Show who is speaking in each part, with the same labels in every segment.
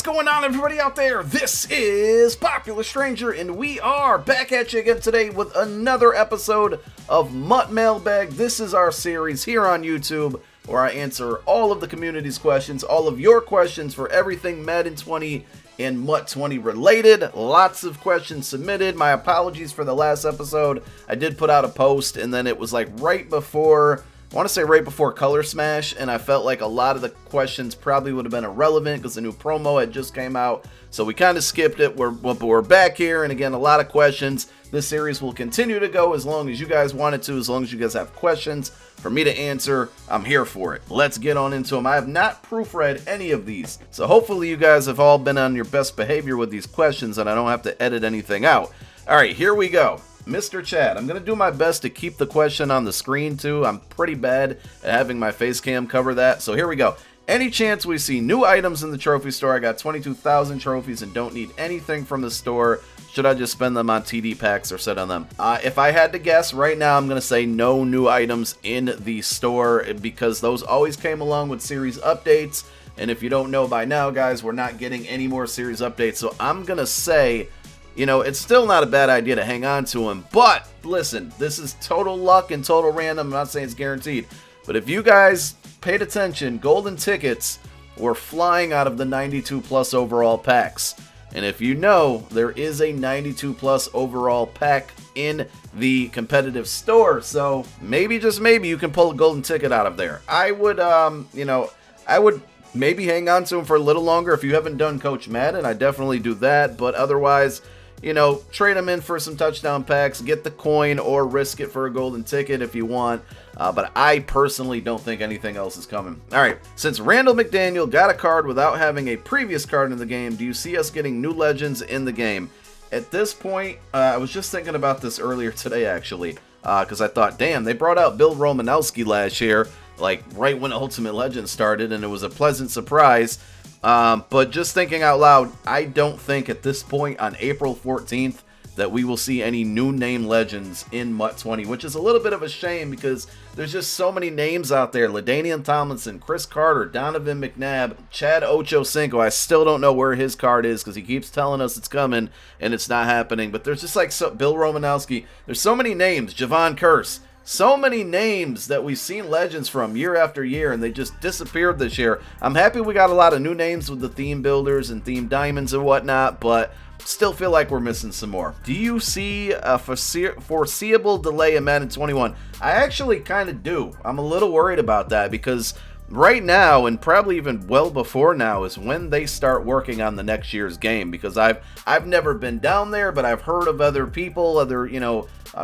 Speaker 1: going on, everybody out there? This is Popular Stranger, and we are back at you again today with another episode of Mutt Mailbag. This is our series here on YouTube where I answer all of the community's questions, all of your questions for everything Madden 20 and Mutt 20 related. Lots of questions submitted. My apologies for the last episode. I did put out a post, and then it was like right before Color Smash, and I felt like a lot of the questions probably would have been irrelevant because the new promo had just came out, so we kind of skipped it. We're back here, and again, a lot of questions. This series will continue to go as long as you guys want it to, as long as you guys have questions for me to answer. I'm here for it. Let's get on into them. I have not proofread any of these, so hopefully you guys have all been on your best behavior with these questions, and I don't have to edit anything out. All right, here we go. Mr. Chad, I'm going to do my best to keep the question on the screen too. I'm pretty bad at having my face cam cover that. So here we go. Any chance we see new items in the trophy store? I got 22,000 trophies and don't need anything from the store. Should I just spend them on TD packs or sit on them? If I had to guess right now, I'm going to say no new items in the store because those always came along with series updates. And if you don't know by now, guys, we're not getting any more series updates. So I'm going to say, you know, it's still not a bad idea to hang on to him. But listen, this is total luck and total random. I'm not saying it's guaranteed. But if you guys paid attention, golden tickets were flying out of the 92 plus overall packs. And if you know, there is a 92 plus overall pack in the competitive store. So maybe, just maybe, you can pull a golden ticket out of there. I would, I would maybe hang on to him for a little longer. If you haven't done Coach Madden, I definitely do that. But otherwise, you know, trade them in for some touchdown packs, get the coin, or risk it for a golden ticket if you want. But I personally don't think anything else is coming. All right, since Randall McDaniel got a card without having a previous card in the game, do you see us getting new legends in the game? At this point, I was just thinking about this earlier today, actually, because I thought, damn, they brought out Bill Romanowski last year, like right when Ultimate Legends started, and it was a pleasant surprise. But just thinking out loud, I don't think at this point on April 14th that we will see any new name legends in Mutt 20, which is a little bit of a shame because there's just so many names out there. LaDainian Tomlinson, Chris Carter, Donovan McNabb, Chad Ochocinco. I still don't know where his card is because he keeps telling us it's coming and it's not happening. But there's just like Bill Romanowski. There's so many names. Javon Curse. So many names that we've seen legends from year after year, and they just disappeared this year. I'm happy we got a lot of new names with the theme builders and theme diamonds and whatnot, but still feel like we're missing some more. Do you see a foreseeable delay in Madden 21? I actually kind of do. I'm a little worried about that because right now, and probably even well before now, is when they start working on the next year's game, because I've never been down there, but I've heard of other people, other,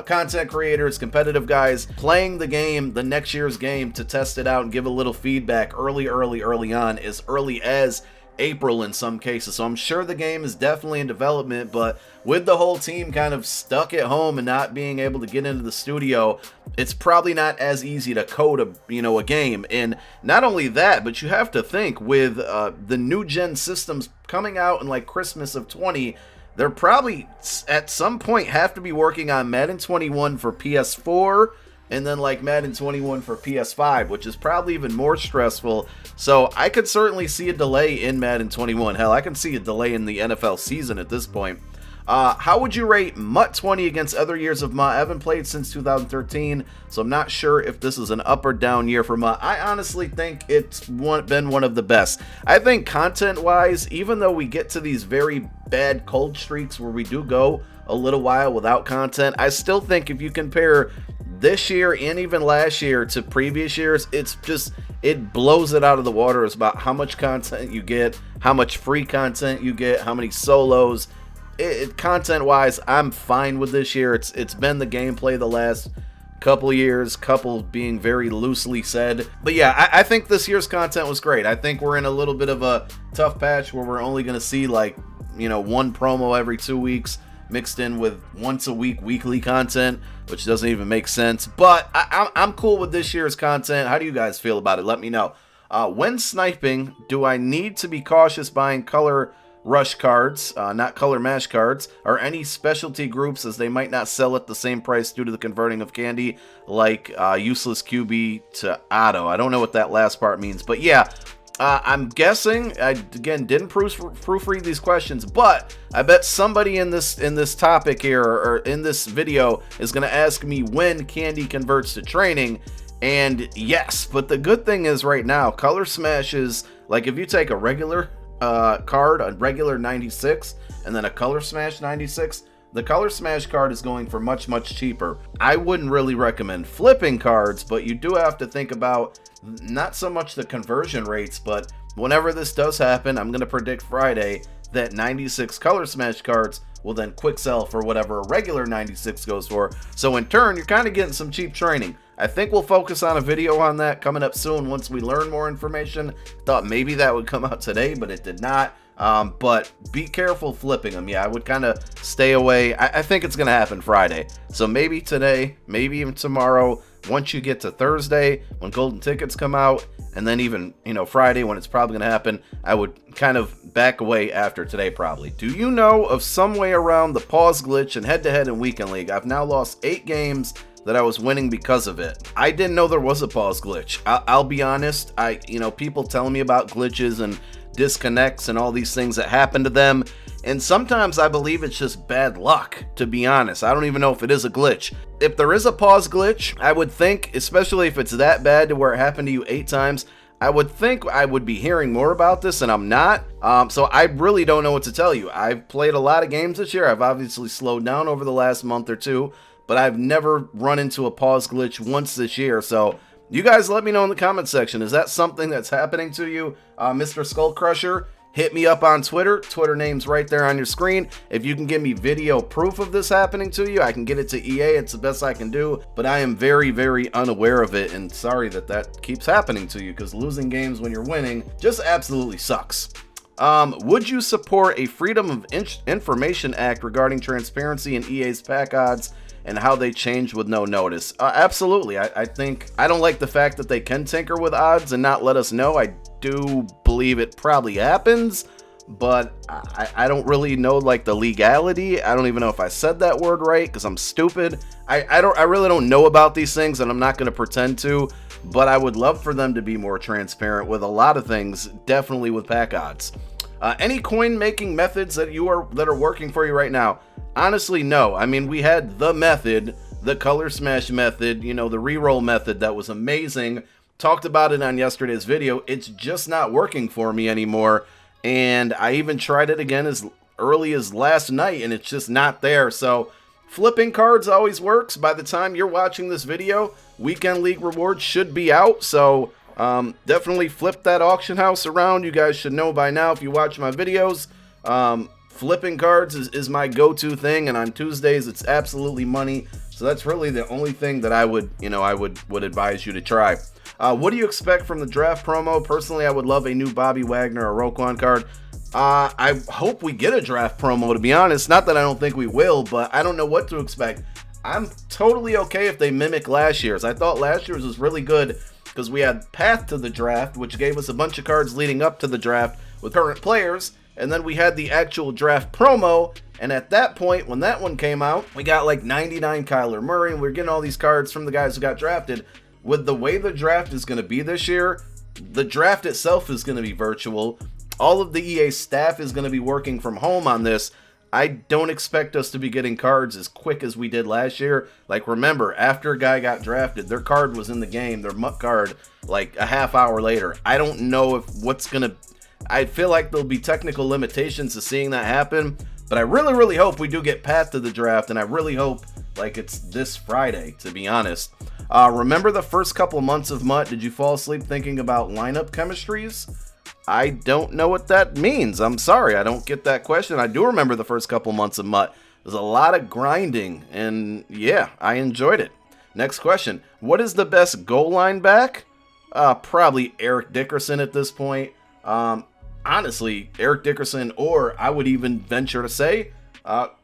Speaker 1: content creators, competitive guys playing the game, the next year's game, to test it out and give a little feedback early on, as early as April in some cases. So I'm sure the game is definitely in development, but with the whole team kind of stuck at home and not being able to get into the studio, it's probably not as easy to code a game. And not only that, but you have to think with the new gen systems coming out in like Christmas of 20, they're probably at some point have to be working on Madden 21 for PS4 and then like Madden 21 for PS5, which is probably even more stressful. So I could certainly see a delay in Madden 21. Hell, I can see a delay in the NFL season at this point. How would you rate Mutt 20 against other years of Mutt? I haven't played since 2013, so I'm not sure if this is an up or down year for Mutt. I honestly think it's been one of the best. I think content-wise, even though we get to these very bad cold streaks where we do go a little while without content, I still think if you compare this year and even last year to previous years, it blows it out of the water. It's about how much content you get, how much free content you get, how many solos. Content-wise, I'm fine with this year. It's been the gameplay the last couple years, couple being very loosely said. But yeah, I think this year's content was great. I think we're in a little bit of a tough patch where we're only going to see like, one promo every 2 weeks mixed in with once a week weekly content, which doesn't even make sense. But I'm cool with this year's content. How do you guys feel about it? Let me know. When sniping, do I need to be cautious buying color rush cards, not color mash cards, or any specialty groups, as they might not sell at the same price due to the converting of candy, like useless QB to auto? I don't know what that last part means, but yeah, I'm guessing, I again didn't proofread these questions, but I bet somebody in this topic here or in this video is going to ask me when candy converts to training. And yes, but the good thing is right now, Color Smash is, like, if you take a regular card, a regular 96, and then a Color Smash 96, the Color Smash card is going for much, much cheaper. I wouldn't really recommend flipping cards, but you do have to think about not so much the conversion rates, but whenever this does happen, I'm going to predict Friday that 96 Color Smash cards will then quick sell for whatever a regular 96 goes for. So in turn, you're kind of getting some cheap training. I think we'll focus on a video on that coming up soon once we learn more information. Thought maybe that would come out today, but it did not. But be careful flipping them. Yeah, I would kind of stay away. I think it's going to happen Friday. So maybe today, maybe even tomorrow, once you get to Thursday when golden tickets come out, and then even, Friday when it's probably going to happen, I would kind of back away after today probably. Do you know of some way around the pause glitch in head-to-head and weekend league? I've now lost 8 games that I was winning because of it. I didn't know there was a pause glitch. I'll be honest. People telling me about glitches and disconnects and all these things that happen to them, and sometimes I believe it's just bad luck, to be honest. I don't even know if it is a glitch. If there is a pause glitch, I would think, especially if it's that bad to where it happened to you 8 times, I would think I would be hearing more about this, and I'm not. So I really don't know what to tell you. I've played a lot of games this year. I've obviously slowed down over the last month or two, but I've never run into a pause glitch once this year. So you guys let me know in the comment section. Is that something that's happening to you? Mr. Skull Crusher, hit me up on Twitter. Twitter name's right there on your screen. If you can give me video proof of this happening to you, I can get it to EA. It's the best I can do, but I am very, very unaware of it, and sorry that keeps happening to you, because losing games when you're winning just absolutely sucks. Would you support a Freedom of Information Act regarding transparency in EA's pack odds and how they change with no notice? Absolutely. I think, I don't like the fact that they can tinker with odds and not let us know. I do believe it probably happens, but I don't really know, like, the legality. I don't even know if I said that word right, because I'm stupid. I really don't know about these things, and I'm not going to pretend to, but I would love for them to be more transparent with a lot of things, definitely with pack odds. Any coin making methods that are working for you right now? Honestly, no. I mean, we had the method, the Color Smash method, the reroll method that was amazing. Talked about it on yesterday's video. It's just not working for me anymore. And I even tried it again as early as last night, and it's just not there. So flipping cards always works. By the time you're watching this video, Weekend League rewards should be out. So definitely flip that auction house around. You guys should know by now if you watch my videos. Flipping cards is my go-to thing, and on Tuesdays it's absolutely money. So that's really the only thing that I would advise you to try. What do you expect from the draft promo? Personally, I would love a new Bobby Wagner or Roquan card. I hope we get a draft promo, to be honest. Not that I don't think we will, but I don't know what to expect. I'm totally okay if they mimic last year's. I thought last year's was really good because we had Path to the Draft, which gave us a bunch of cards leading up to the draft with current players. And then we had the actual draft promo, and at that point, when that one came out, we got like 99 Kyler Murray, and we were getting all these cards from the guys who got drafted. With the way the draft is going to be this year, the draft itself is going to be virtual. All of the EA staff is going to be working from home on this. I don't expect us to be getting cards as quick as we did last year. Like, remember, after a guy got drafted, their card was in the game, their Mutt card, like a half hour later. I don't know if what's going to... I feel like there'll be technical limitations to seeing that happen, but I really, really hope we do get Path to the Draft, and I really hope, like, it's this Friday, to be honest. Remember the first couple months of Mutt? Did you fall asleep thinking about lineup chemistries? I don't know what that means. I'm sorry, I don't get that question. I do remember the first couple months of Mutt. There's a lot of grinding, and yeah, I enjoyed it. Next question. What is the best goal line back? Probably Eric Dickerson at this point. Honestly, Eric Dickerson, or I would even venture to say,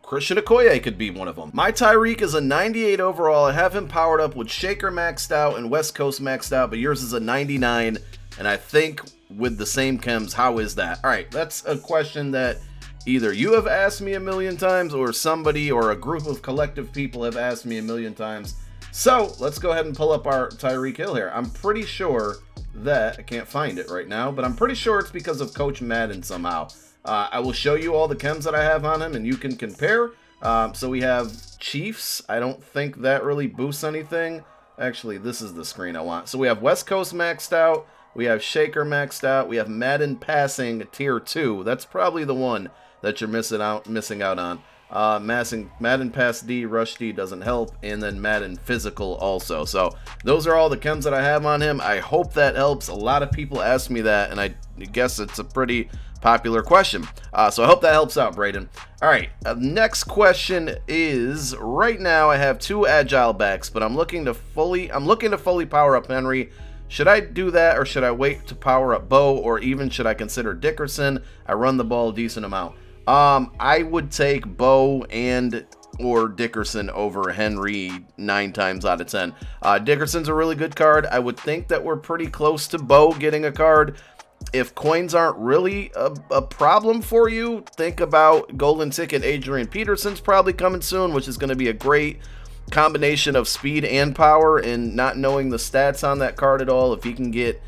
Speaker 1: Christian Okoye could be one of them. My Tyreek is a 98 overall. I have him powered up with Shaker maxed out and West Coast maxed out, but yours is a 99, and I think with the same chems, how is that? All right, that's a question that either you have asked me a million times, or somebody or a group of collective people have asked me a million times. So let's go ahead and pull up our Tyreek Hill here. I'm pretty sure that, I can't find it right now, but I'm pretty sure it's because of Coach Madden somehow. I will show you all the chems that I have on him and you can compare. So we have Chiefs. I don't think that really boosts anything. Actually, this is the screen I want. So we have West Coast maxed out. We have Shaker maxed out. We have Madden passing tier 2. That's probably the one that you're missing out on. Madden pass D, rush D doesn't help, and then Madden physical also. So those are all the chems that I have on him. I hope that helps. A lot of people ask me that, and I guess it's a pretty popular question. So I hope that helps out, Braden. All right, next question is, right now I have 2 agile backs, but I'm looking to fully power up Henry. Should I do that, or should I wait to power up Bo, or even should I consider Dickerson? I run the ball a decent amount. I would take Bo or Dickerson over Henry 9 times out of 10. Dickerson's a really good card. I would think that we're pretty close to Bo getting a card. If coins aren't really a problem for you, think about Golden Ticket. Adrian Peterson's probably coming soon, which is going to be a great combination of speed and power, and not knowing the stats on that card at all. If he can get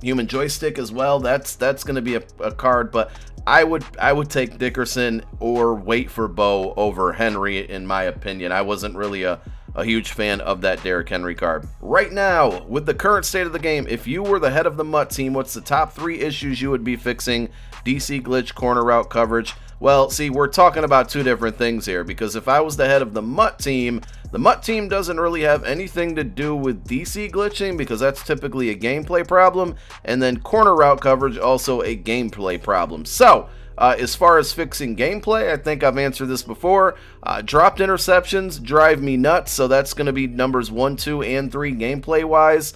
Speaker 1: human joystick as well, that's going to be a card. But I would take Dickerson or wait for Bo over Henry, in my opinion. I wasn't really a huge fan of that Derrick Henry card. Right now, with the current state of the game, if you were the head of the Mutt team, what's the top 3 issues you would be fixing? DC glitch, corner route coverage. Well, see, we're talking about 2 different things here, because if I was the head of the Mutt team doesn't really have anything to do with DC glitching, because that's typically a gameplay problem, and then corner route coverage also a gameplay problem. So as far as fixing gameplay, I think I've answered this before. Dropped interceptions drive me nuts, so that's going to be numbers 1, 2, and 3 gameplay wise.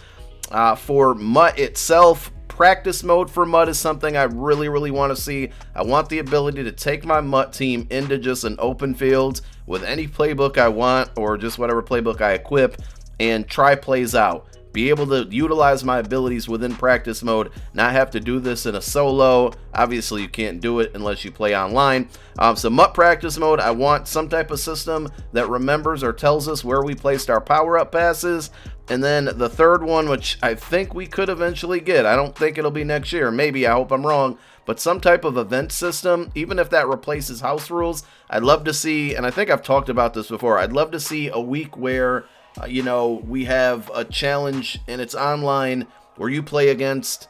Speaker 1: For Mutt itself, practice mode for Mutt is something I really want to see. I want the ability to take my Mutt team into just an open field with any playbook I want, or just whatever playbook I equip, and try plays out. Be able to utilize my abilities within practice mode, not have to do this in a solo. Obviously, you can't do it unless you play online. So Mutt practice mode, I want some type of system that remembers or tells us where we placed our power-up passes. And then the third one, which I think we could eventually get, I don't think it'll be next year, maybe, I hope I'm wrong, but some type of event system, even if that replaces house rules. I'd love to see, and I think I've talked about this before, I'd love to see a week where we have a challenge and it's online where you play against,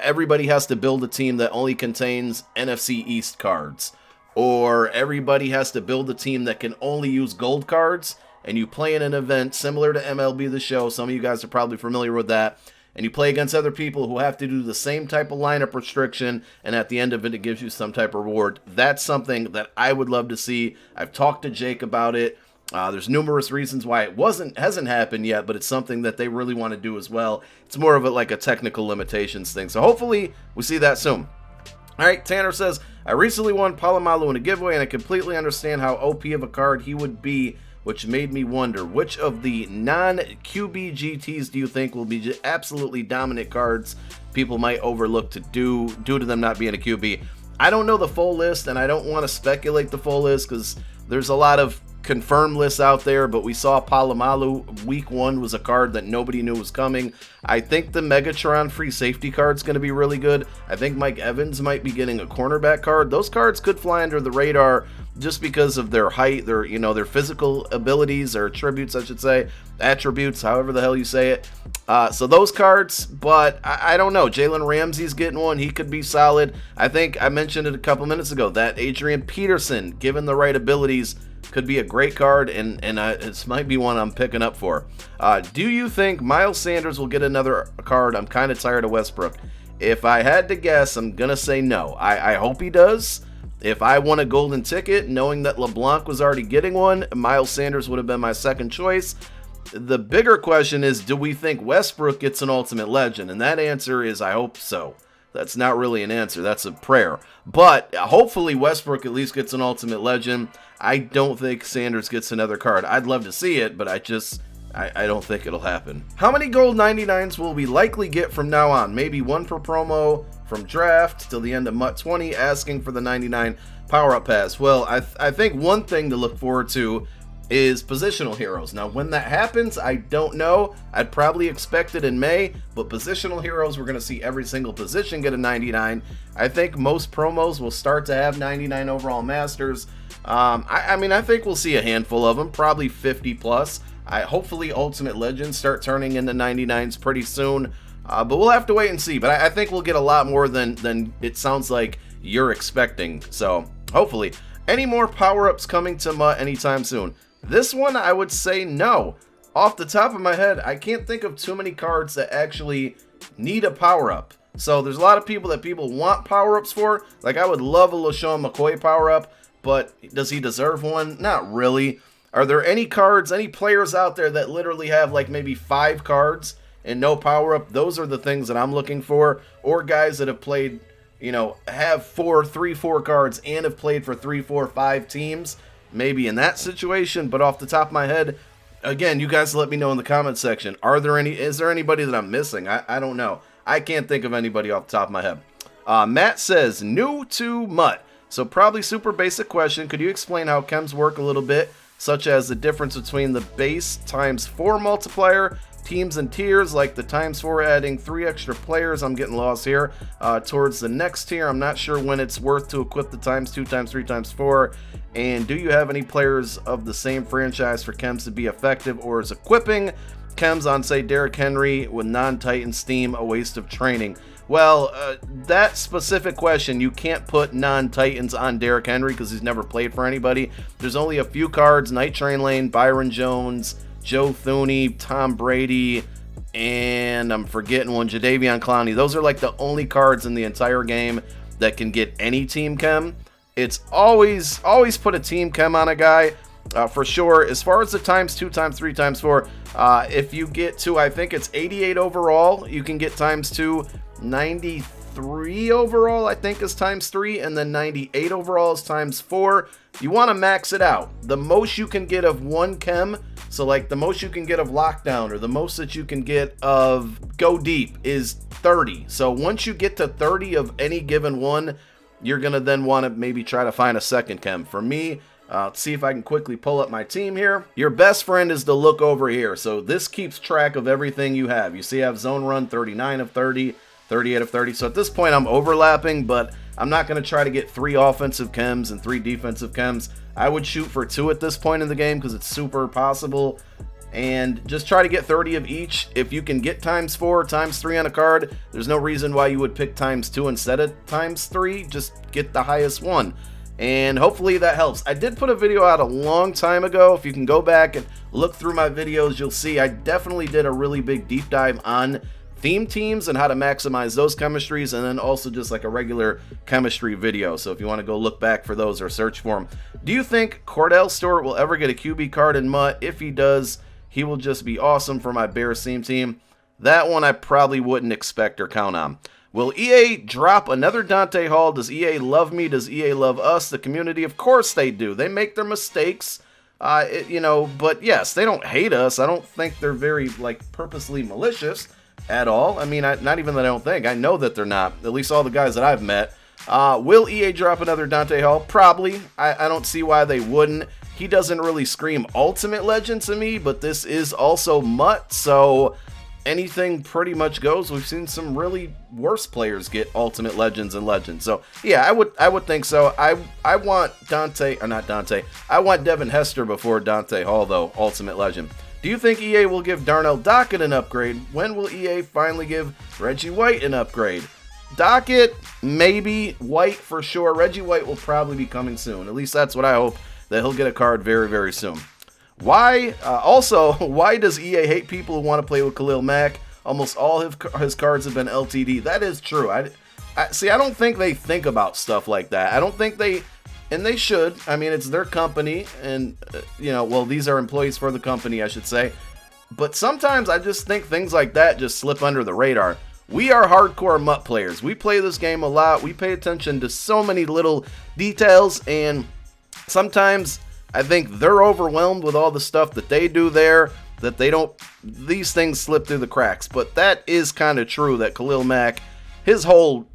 Speaker 1: everybody has to build a team that only contains NFC East cards, or everybody has to build a team that can only use gold cards, and you play in an event similar to MLB The Show. Some of you guys are probably familiar with that. And you play against other people who have to do the same type of lineup restriction, and at the end of it, it gives you some type of reward. That's something that I would love to see. I've talked to Jake about it. There's numerous reasons why it hasn't happened yet, but it's something that they really want to do as well. It's more of a technical limitations thing. So hopefully we see that soon. All right, Tanner says, I recently won Palomalu in a giveaway, and I completely understand how OP of a card he would be, which made me wonder, which of the non-QB GTs do you think will be absolutely dominant cards people might overlook due to them not being a QB? I don't know the full list, and I don't want to speculate the full list because there's a lot of confirmed lists out there, but we saw Palomalu week 1 was a card that nobody knew was coming. I think the Megatron free safety card is going to be really good. I think Mike Evans might be getting a cornerback card. Those cards could fly under the radar just because of their height, their physical abilities, or attributes, I should say, attributes, however the hell you say it. So those cards, but I don't know. Jalen Ramsey's getting one. He could be solid. I think I mentioned it a couple minutes ago that Adrian Peterson, given the right abilities, could be a great card, and this might be one I'm picking up for. Do you think Miles Sanders will get another card? I'm kind of tired of Westbrook. If I had to guess, I'm going to say no. I hope he does. If I won a golden ticket, knowing that LeBlanc was already getting one, Miles Sanders would have been my second choice. The bigger question is, do we think Westbrook gets an Ultimate Legend? And that answer is, I hope so. That's not really an answer. That's a prayer. But hopefully Westbrook at least gets an Ultimate Legend. I don't think Sanders gets another card. I'd love to see it, but I don't think it'll happen. How many gold 99s will we likely get from now on? Maybe one per promo from draft till the end of MUT 20, asking for the 99 power-up pass. Well, I think one thing to look forward to is positional heroes. Now, when that happens, I don't know. I'd probably expect it in May, but positional heroes, we're going to see every single position get a 99. I think most promos will start to have 99 overall masters. I mean, I think we'll see a handful of them, probably 50 plus. Hopefully Ultimate Legends start turning into 99s pretty soon, but we'll have to wait and see. But I think we'll get a lot more than it sounds like you're expecting. So hopefully. Any more power-ups coming to Mutt anytime soon? This one, I would say no. Off the top of my head, I can't think of too many cards that actually need a power-up. So there's a lot of people that people want power-ups for. Like, I would love a LaShawn McCoy power-up, but does he deserve one? Not really. Are there any cards, any players out there that literally have like maybe 5 cards and no power-up? Those are the things that I'm looking for. Or guys that have played, you know, have 3-4 cards and have played for 3, 4, 5 teams. Maybe in that situation, but off the top of my head, again, you guys let me know in the comment section. Is there anybody that I'm missing? I don't know. I can't think of anybody off the top of my head. Matt says, new to Mutt. So probably super basic question. Could you explain how chems work a little bit, such as the difference between the base ×4 multiplier, teams and tiers, like the ×4 adding 3 extra players, I'm getting lost here, towards the next tier. I'm not sure when it's worth to equip the ×2, ×3, ×4. And do you have any players of the same franchise for chems to be effective, or is equipping chems on, say, Derrick Henry with non-Titan Steam a waste of training? Well, that specific question, you can't put non-Titans on Derrick Henry because he's never played for anybody. There's only a few cards: Night Train Lane, Byron Jones, Joe Thuney, Tom Brady, and I'm forgetting one, Jadeveon Clowney. Those are like the only cards in the entire game that can get any team chem. It's always put a team chem on a guy, for sure. As far as the ×2, ×3, ×4, if you get to, I think it's 88 overall, you can get ×2. 93 overall, I think, is ×3, and then 98 overall is ×4. You want to max it out. The most you can get of one chem, so like the most you can get of Lockdown, or the most that you can get of Go Deep, is 30. So once you get to 30 of any given one, you're going to then want to maybe try to find a second chem. For me, let's see if I can quickly pull up my team here. Your best friend is to look over here. So this keeps track of everything you have. You see I have Zone Run 39 of 30, 38 of 30. So at this point I'm overlapping, but I'm not going to try to get 3 offensive chems and 3 defensive chems. I would shoot for 2 at this point in the game because it's super possible. And just try to get 30 of each. If you can get ×4, ×3 on a card, there's no reason why you would pick ×2 instead of ×3. Just get the highest one. And hopefully that helps. I did put a video out a long time ago. If you can go back and look through my videos, you'll see I definitely did a really big deep dive on theme teams and how to maximize those chemistries, and then also just like a regular chemistry video. So if you want to go look back for those or search for them. Do you think Cordell Stewart will ever get a QB card in Mutt? If he does, he will just be awesome for my Bears team. That one I probably wouldn't expect or count on. Will EA drop another Dante Hall? Does EA love me? Does EA love us, the community? Of course they do. They make their mistakes, you know, but yes, they don't hate us. I don't think they're very, like, purposely malicious at all. I mean, not even that I don't think. I know that they're not, at least all the guys that I've met. Will EA drop another Dante Hall? Probably. I don't see why they wouldn't. He doesn't really scream Ultimate Legend to me, but this is also Mutt, so anything pretty much goes. We've seen some really worse players get Ultimate Legends and Legends. So yeah, I would think so. I want I want Devin Hester before Dante Hall, though, Ultimate Legend. Do you think EA will give Darnell Dockett an upgrade? When will EA finally give Reggie White an upgrade? Dockett, maybe. White, for sure. Reggie White will probably be coming soon. At least that's what I hope, that he'll get a card very, very soon. Why? Also, why does EA hate people who want to play with Khalil Mack? Almost all his cards have been LTD. That is true. I don't think they think about stuff like that. I don't think they, and they should. I mean, it's their company, and, you know, well, these are employees for the company, I should say. But sometimes I just think things like that just slip under the radar. We are hardcore Mutt players. We play this game a lot. We pay attention to so many little details, and sometimes I think they're overwhelmed with all the stuff that they do there, that they don't, these things slip through the cracks. But that is kind of true, that Khalil Mack, his whole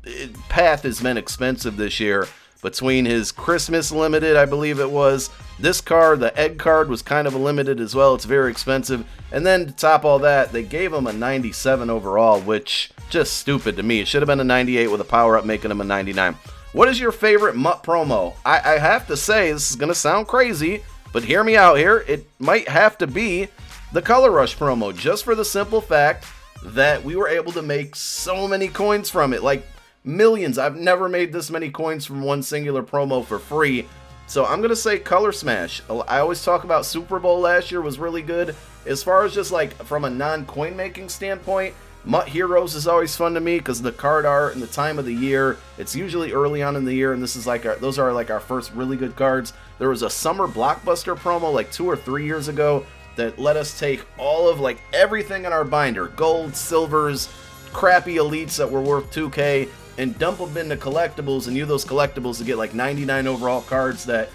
Speaker 1: path has been expensive this year. between his Christmas limited, I believe it was. This card, the egg card, was kind of a limited as well. It's very expensive. And then to top all that, they gave him a 97 overall, which just stupid to me. It should have been a 98 with a power-up, making him a 99. What is your favorite Mutt promo? I have to say, this is going to sound crazy, but hear me out here. It might have to be the Color Rush promo, just for the simple fact that we were able to make so many coins from it, like millions. I've never made this many coins from one singular promo for free. So I'm going to say Color Smash. I always talk about Super Bowl last year was really good. As far as just like from a non-coin making standpoint, Mutt Heroes is always fun to me because the card art and the time of the year, it's usually early on in the year, and this is like those are like our first really good cards. There was a Summer Blockbuster promo like 2 or 3 years ago that let us take all of like everything in our binder, gold, silvers, crappy elites that were worth 2K, and dump them into collectibles and use those collectibles to get like 99 overall cards that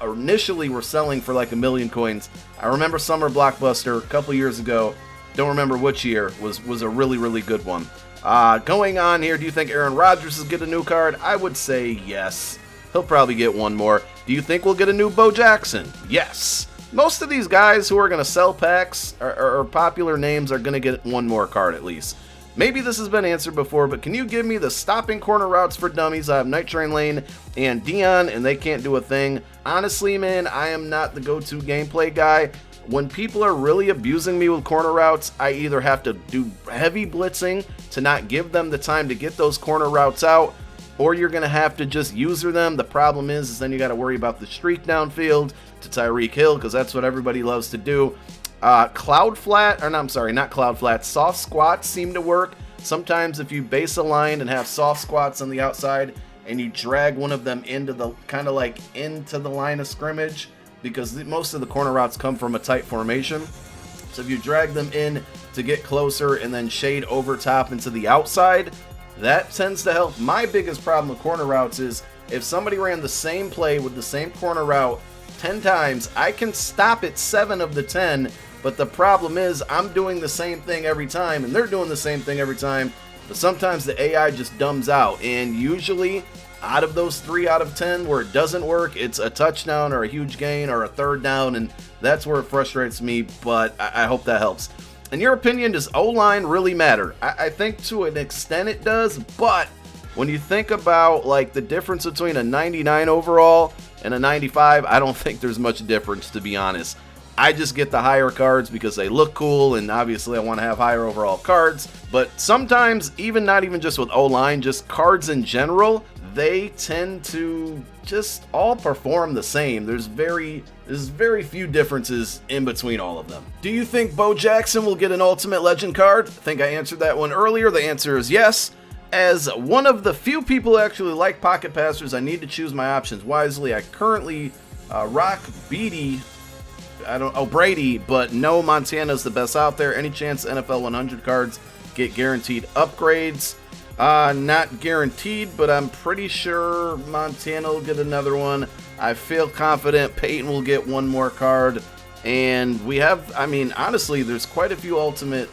Speaker 1: initially were selling for like 1,000,000 coins. I remember Summer Blockbuster a couple years ago. Don't remember which year, was a really, really good one. Going on here, do you think Aaron Rodgers will get a new card? I would say yes. He'll probably get one more. Do you think we'll get a new Bo Jackson? Yes. Most of these guys who are going to sell packs or popular names are going to get one more card at least. Maybe this has been answered before, but can you give me the stopping corner routes for dummies? I have Night Train Lane and Dion, and they can't do a thing. Honestly, man, I am not the go-to gameplay guy. When people are really abusing me with corner routes, I either have to do heavy blitzing to not give them the time to get those corner routes out, or you're going to have to just user them. The problem is then you got to worry about the streak downfield to Tyreek Hill, because that's what everybody loves to do. Cloud flat, or no, I'm sorry, not cloud flat, soft squats seem to work. Sometimes if you base align and have soft squats on the outside and you drag one of them into the kind of like into the line of scrimmage, because most of the corner routes come from a tight formation. So if you drag them in to get closer and then shade over top into the outside, that tends to help. My biggest problem with corner routes is if somebody ran the same play with the same corner route 10 times, I can stop it 7 of the 10, but the problem is I'm doing the same thing every time and they're doing the same thing every time, but sometimes the AI just dumbs out, and usually out of those 3 out of 10 where it doesn't work, it's a touchdown or a huge gain or a third down, and that's where it frustrates me, but I hope that helps. In your opinion, does O-line really matter? I think to an extent it does, but when you think about like the difference between a 99 overall and a 95, I don't think there's much difference, to be honest. I just get the higher cards because they look cool, and obviously I want to have higher overall cards, but sometimes, even not even just with O-line, just cards in general, they tend to just all perform the same. There's very few differences in between all of them. Do you think Bo Jackson will get an Ultimate Legend card? I think I answered that one earlier. The answer is yes. As one of the few people who actually like pocket passers, I need to choose my options wisely. I currently rock Brady, but no, Montana's the best out there. Any chance NFL 100 cards get guaranteed upgrades? Not guaranteed, but I'm pretty sure Montana will get another one. I feel confident Peyton will get one more card. And we have, I mean, honestly, there's quite a few Golden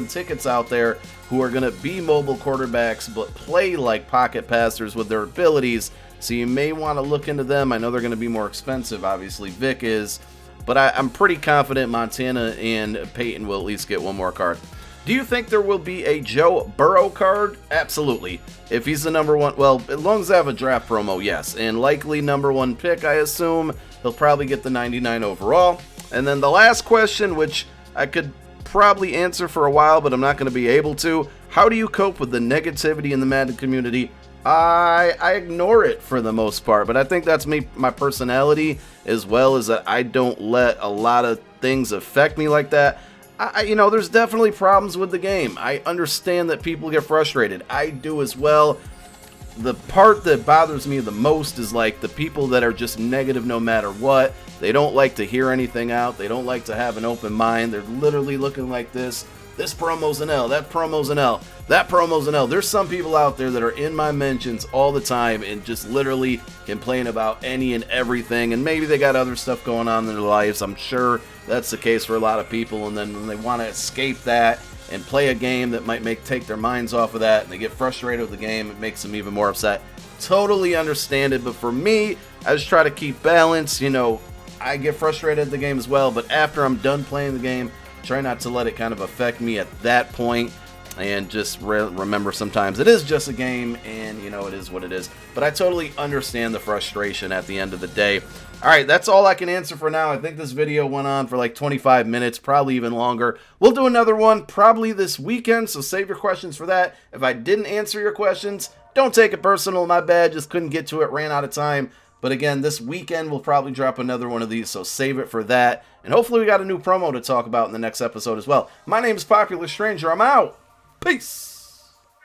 Speaker 1: tickets out there who are going to be mobile quarterbacks but play like pocket passers with their abilities. So you may want to look into them. I know they're going to be more expensive, obviously Vic is, but I'm pretty confident Montana and Peyton will at least get one more card. Do you think there will be a Joe Burrow card? Absolutely. If he's the number one, well, as long as I have a draft promo, yes. And likely number one pick, I assume. He'll probably get the 99 overall. And then the last question, which I could probably answer for a while, but I'm not going to be able to. How do you cope with the negativity in the Madden community? I ignore it for the most part, but I think that's my personality, as well as that I don't let a lot of things affect me like that. There's definitely problems with the game. I understand that people get frustrated. I do as well. The part that bothers me the most is like the people that are just negative no matter what. They don't like to hear anything out. They don't like to have an open mind. They're literally looking like this. This promo's an L. That promo's an L. That promo's an L. There's some people out there that are in my mentions all the time and just literally complain about any and everything. And maybe they got other stuff going on in their lives. I'm sure that's the case for a lot of people. And then when they want to escape that and play a game that might take their minds off of that, and they get frustrated with the game, it makes them even more upset. totally understand it, but for me, I just try to keep balance. You know, I get frustrated at the game as well, but after I'm done playing the game, try not to let it kind of affect me at that point, and just remember sometimes it is just a game, and you know, it is what it is. But I totally understand the frustration at the end of the day. Alright, that's all I can answer for now. I think this video went on for like 25 minutes, probably even longer. We'll do another one probably this weekend, so save your questions for that. If I didn't answer your questions, don't take it personal, my bad, just couldn't get to it, ran out of time. But again, this weekend we'll probably drop another one of these, so save it for that. And hopefully we got a new promo to talk about in the next episode as well. My name is Popular Stranger, I'm out! Peace!